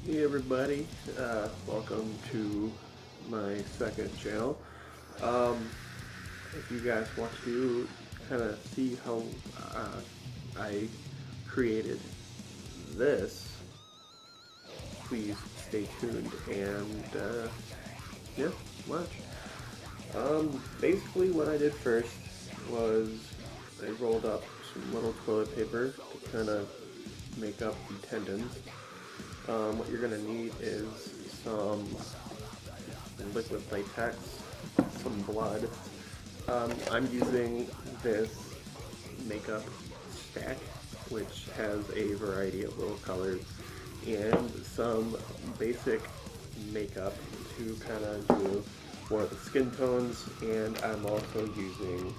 Hey everybody, welcome to my second channel. Um, if you guys want to kind of see how I created this, please stay tuned and yeah, watch. Basically what I did first was I rolled up some little toilet paper to kind of make up the tendons. What you're going to need is some liquid latex, some blood. I'm using this makeup stack, which has a variety of little colors, and some basic makeup to kind of do for the skin tones, and I'm also using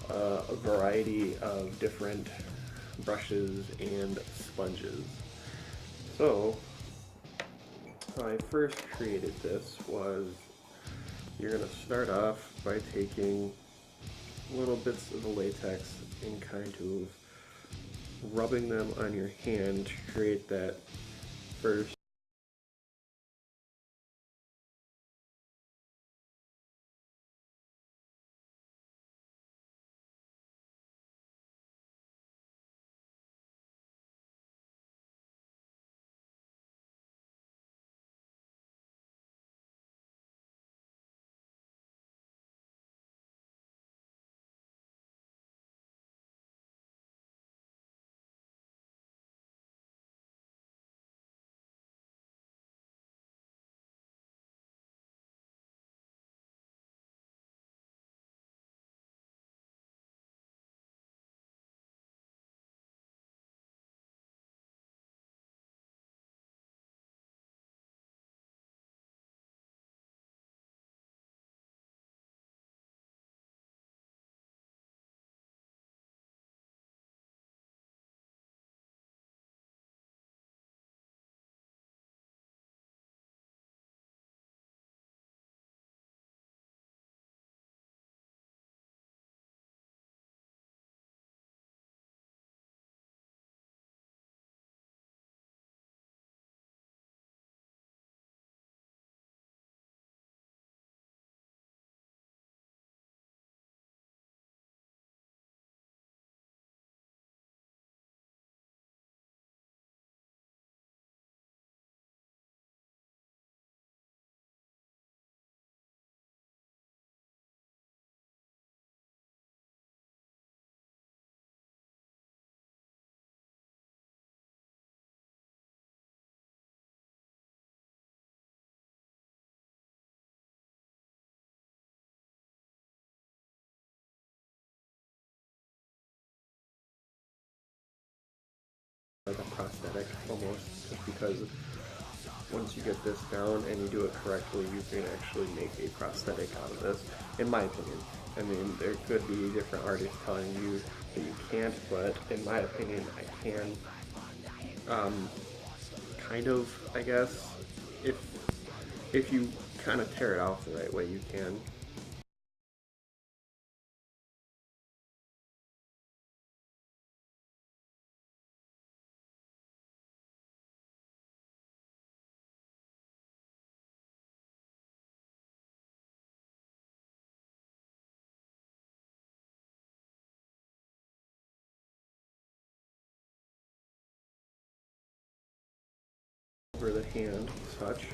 a variety of different brushes and sponges. So, how I first created this was you're going to start off by taking little bits of the latex and kind of rubbing them on your hand to create that first like a prosthetic almost, just because once you get this down and you do it correctly, you can actually make a prosthetic out of this, in my opinion. I mean, there could be different artists telling you that you can't, but in my opinion, I can. Kind of, I guess, if if you kind of tear it off the right way, you can. Over the hand, such.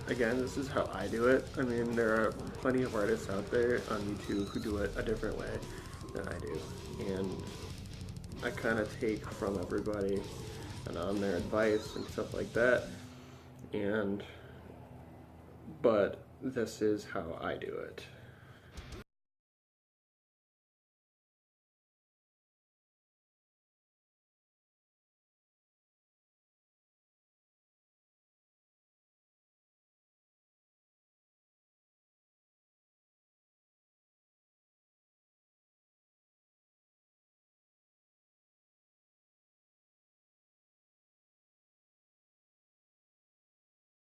Again, this is how I do it. I mean, there are plenty of artists out there on YouTube who do it a different way than I do, and I kind of take from everybody and on their advice and stuff like that. And but this is how I do it.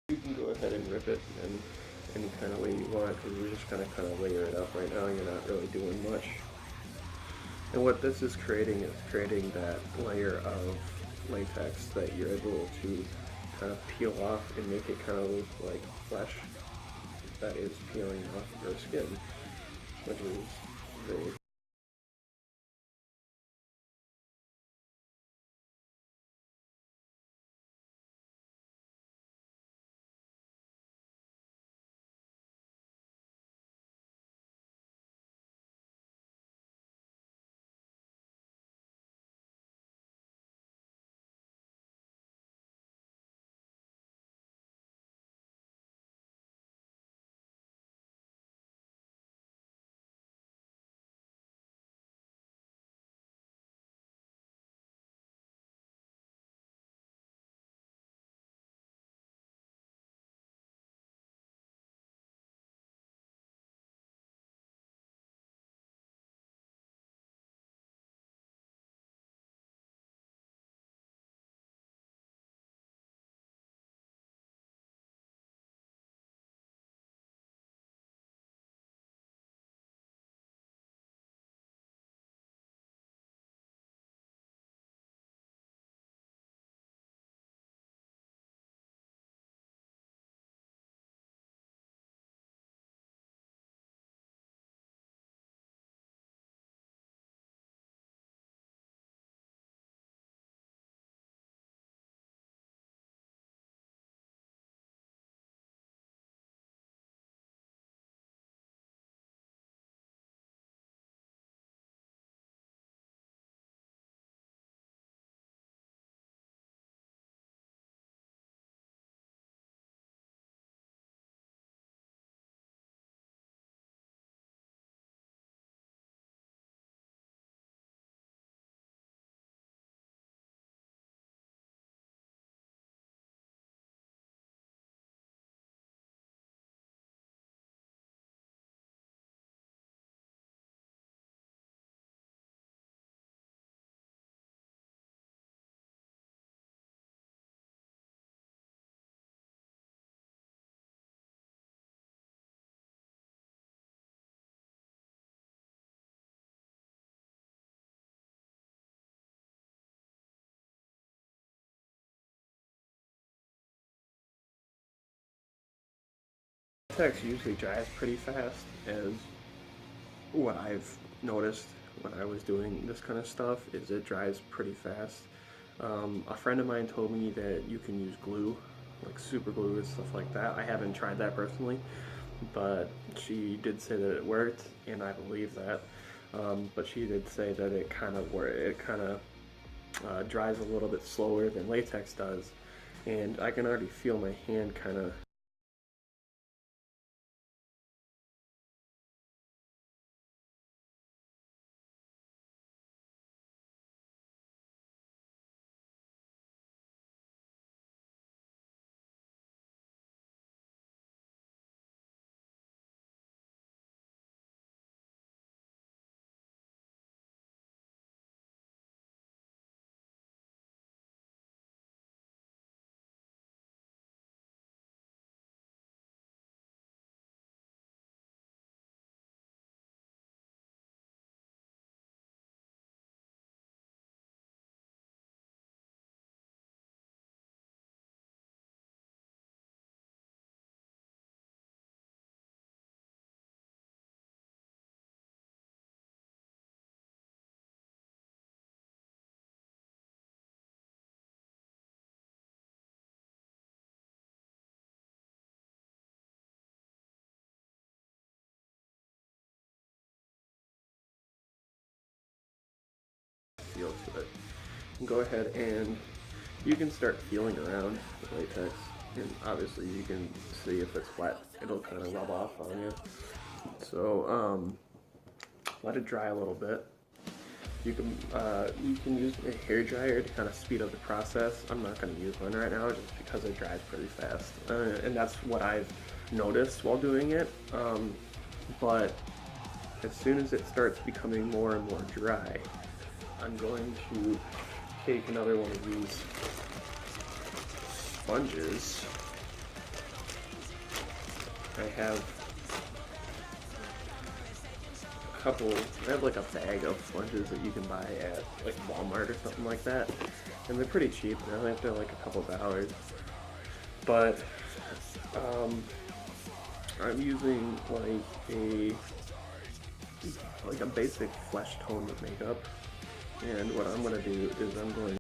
You can go ahead and rip it in any kind of way you want, because we're just gonna kind of layer it up right now. You're not really doing much. And what this is creating that layer of latex that you're able to kind of peel off and make it kind of look like flesh that is peeling off your skin, which is very latex usually dries pretty fast, as what I've noticed when I was doing this kind of stuff is it dries pretty fast. A friend of mine told me that you can use glue, like super glue and stuff like that. I haven't tried that personally, but she did say that it worked, and I believe that. But she did say that it kind of dries a little bit slower than latex does, and I can already feel my hand kind of feel to it. Go ahead and you can start feeling around the latex, and obviously you can see if it's wet, it'll kind of rub off on you. So let it dry a little bit. You can use a hair dryer to kind of speed up the process. I'm not going to use one right now just because it dries pretty fast, and that's what I've noticed while doing it. But as soon as it starts becoming more and more dry, I'm going to take another one of these sponges. I have I have like a bag of sponges that you can buy at like Walmart or something like that, and they're pretty cheap. They're only after like a couple $. but um, I'm using like a basic flesh tone with makeup, and what I'm gonna do is I'm going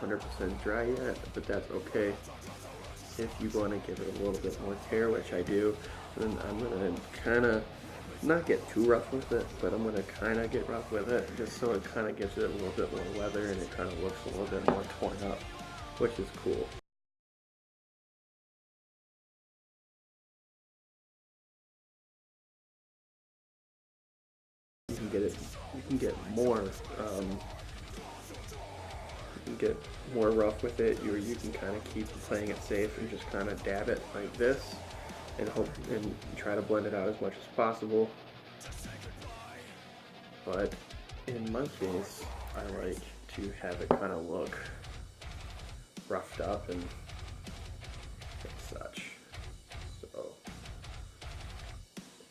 100% dry yet, but that's okay. If you want to give it a little bit more care, which I do, then I'm gonna kind of not get too rough with it, but I'm gonna kind of get rough with it, just so it kind of gives it a little bit more weather and it kind of looks a little bit more torn up, which is cool. You can get it, you can get more, you can get more rough with it, or you can kind of keep playing it safe and just kind of dab it like this, and hope and try to blend it out as much as possible. But in my case, I like to have it kind of look roughed up and such. So,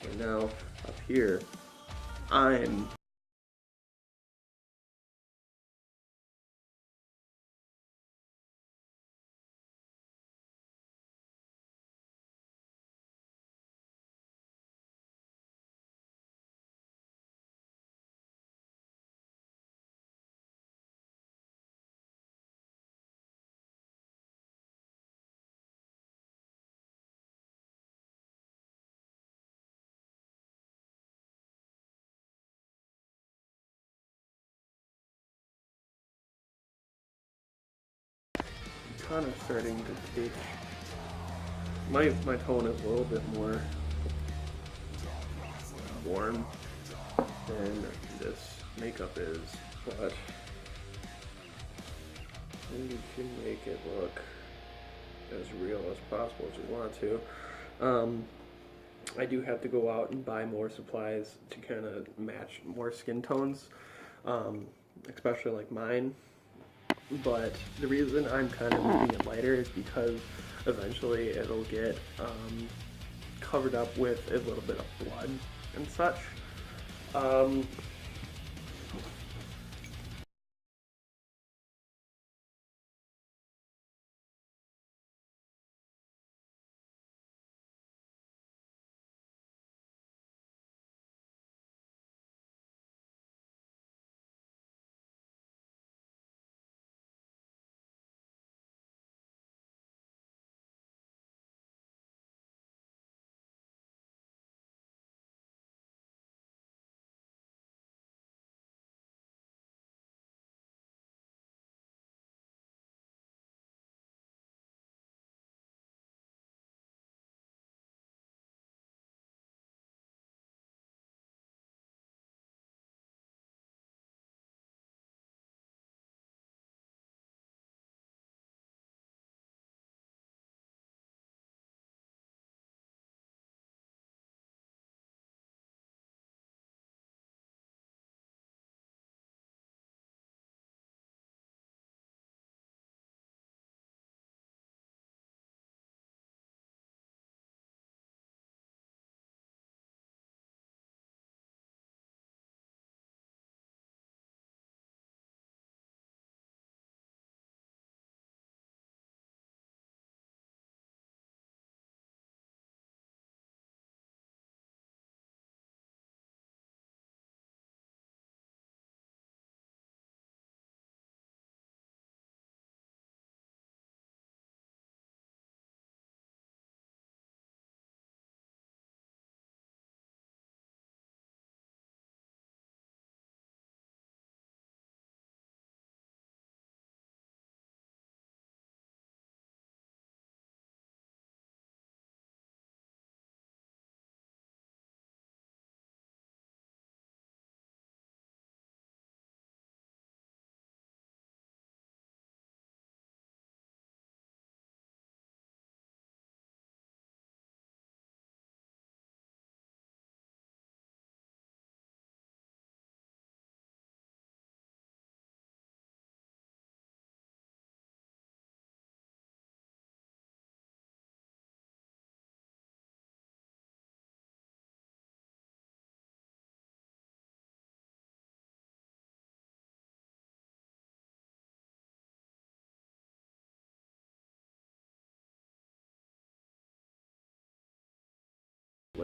and now up here, I'm kind of starting to take my tone is a little bit more warm than this makeup is, but you can make it look as real as possible if you want to. I do have to go out and buy more supplies to kind of match more skin tones, especially like mine. But the reason I'm kind of making it lighter is because eventually it'll get covered up with a little bit of blood and such. Um,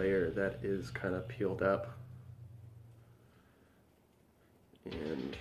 layer that is kind of peeled up. And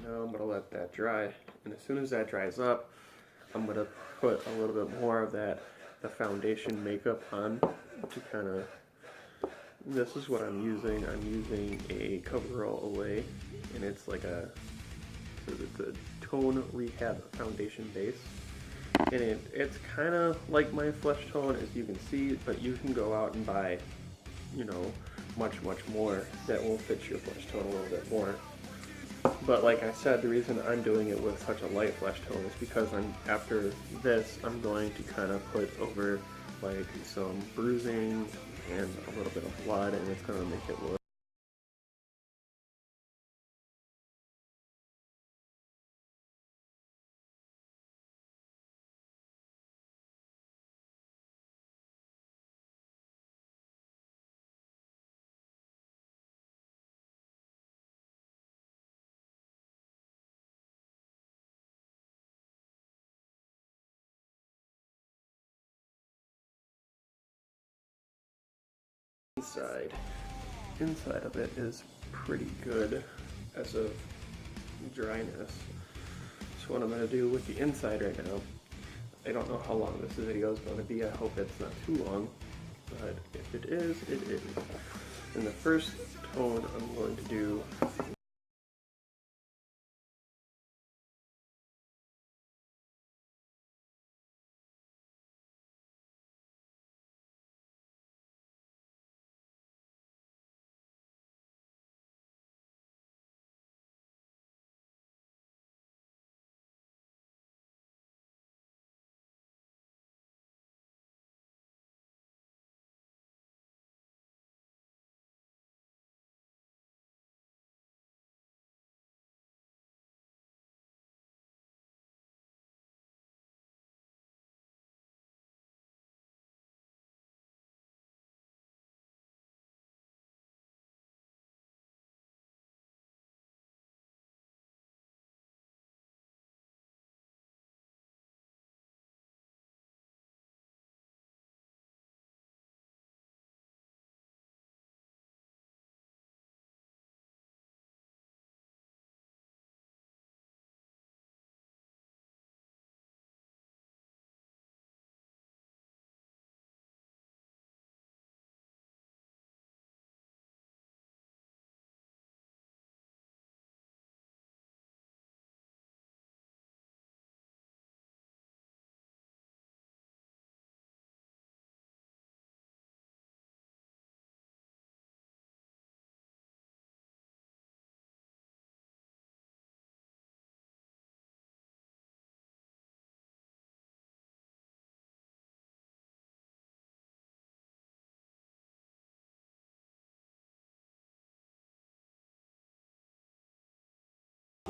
now I'm gonna let that dry. And as soon as that dries up, I'm gonna put a little bit more of the foundation makeup on to kind of, this is what I'm using. I'm using a Coverall Olay, and it's like it's a tone rehab foundation base. And it's kind of like my flesh tone, as you can see, but you can go out and buy, you know, much more that will fit your flesh tone a little bit more. But like I said, the reason I'm doing it with such a light flesh tone is because after this, I'm going to kind of put over like some bruising and a little bit of blood, and it's going to make it look inside of it is pretty good as of dryness. So what I'm going to do with the inside right now, I don't know how long this video is going to be. I hope it's not too long, but if it is, it is. And the first tone I'm going to do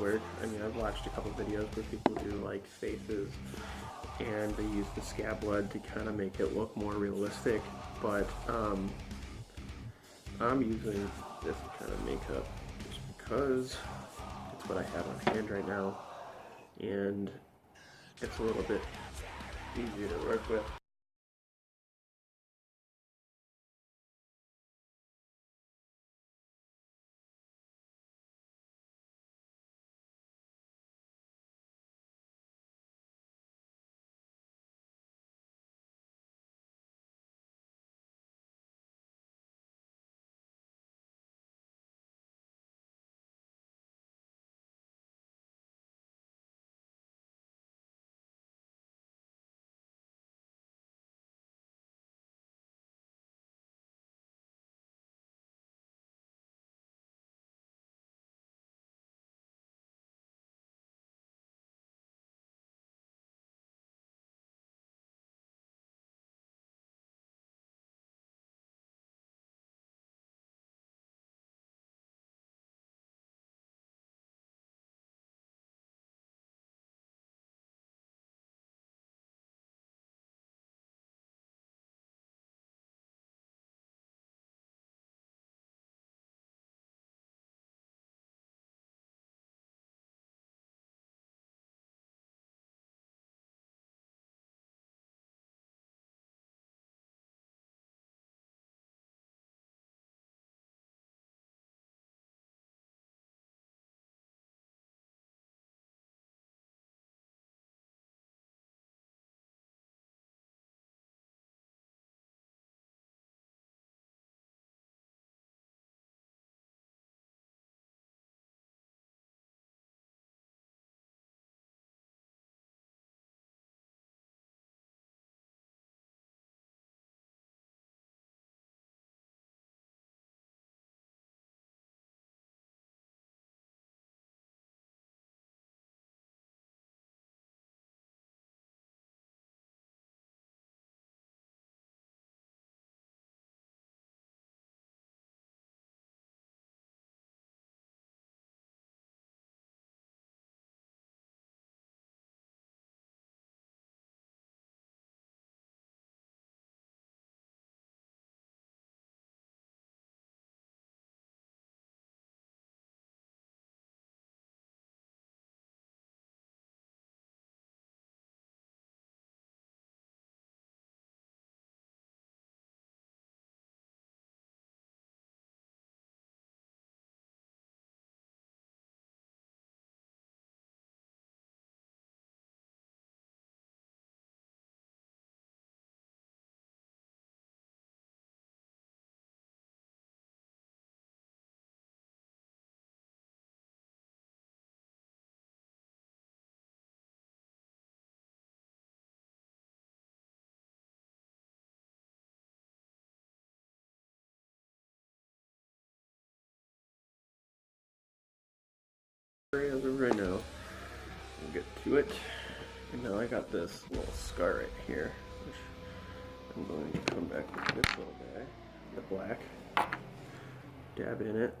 work. I mean, I've watched a couple videos where people do like faces and they use the scab blood to kind of make it look more realistic, but I'm using this kind of makeup just because it's what I have on hand right now, and it's a little bit easier to work with. As of right now, we'll get to it. And now I got this little scar right here, which I'm going to come back with this little guy, the black, dab in it.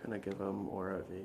kind of give them more of a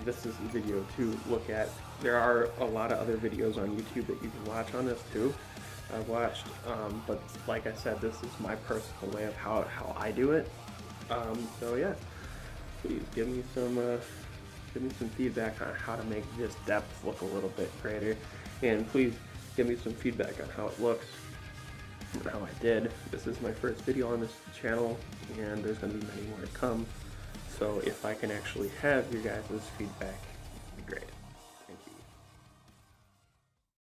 this is the video to look at. There are a lot of other videos on YouTube that you can watch on this too. I've watched, but like I said, this is my personal way of how I do it. So yeah, please give me some feedback on how to make this depth look a little bit greater, and please give me some feedback on how it looks and how I did. This is my first video on this channel, and there's going to be many more to come. So if I can actually have your guys' feedback, it'd be great.